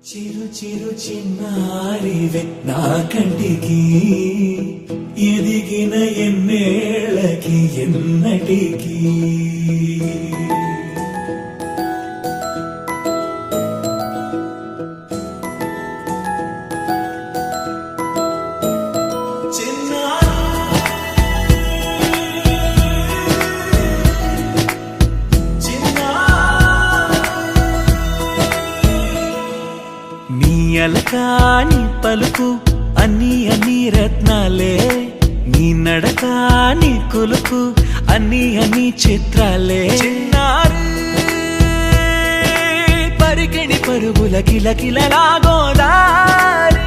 చిరు చిరు చిన్నారివే నా కంటికి ఎదిగిన ఎన్నేళ్ళకి ఎన్నటికి అలకాని పలుకు అన్ని అన్ని రత్నాలే నీ నడకాని కులుకు అన్ని అన్ని చిత్రాలే పరికిణి పరుగుల కిలకిలలా గోదారి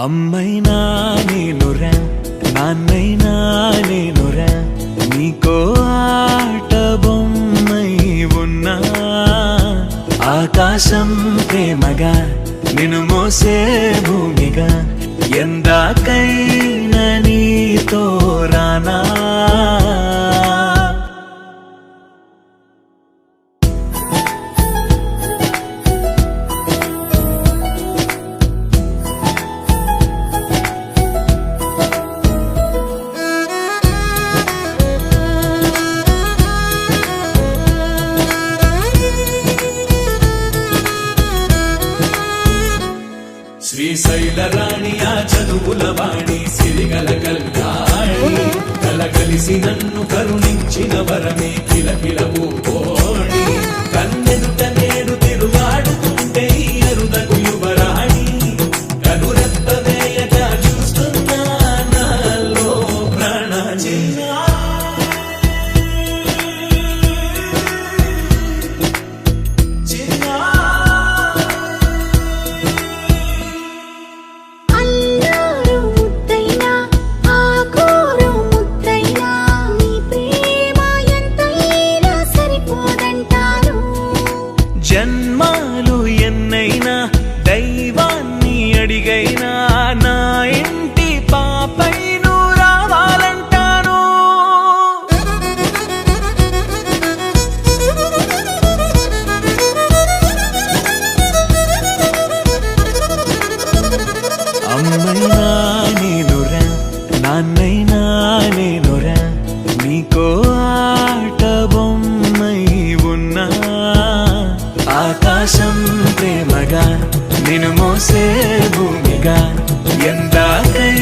అమ్మైనా నేనురా నాన్నైనా నేనురా నీకో ఆట బొమ్మై ఉన్నా ఆకాశం ప్రేమగా నిన్ను మోసే భూమిగా ఎందాకైనా నీతో రానా శ్రీశైల రాణి ఆ చదువుల వాణి సిరిగల కల్యాణి కలగలిసి నన్ను కరుణించిన వరమే కిలకిలవు కోణి కన్నెదుట నేడు తిరుగాడుతుంటే అరుదకు యువరాణి కనురెప్ప వేయక చూస్తున్నా నాలో ప్రాణ జన్మాలు ఎన్నైనా దైవాన్ని అడిగైనా నా ఇంటి పాపై నువ్వు రావాలంటాను అమ్మైనా నేనురా నాన్నైనా నేనురా నీకో ఆట బొమ్మై ఉన్నా ఆకాశం ప్రేమగా నిన్ను మోసే భూమిగా ఎందాకై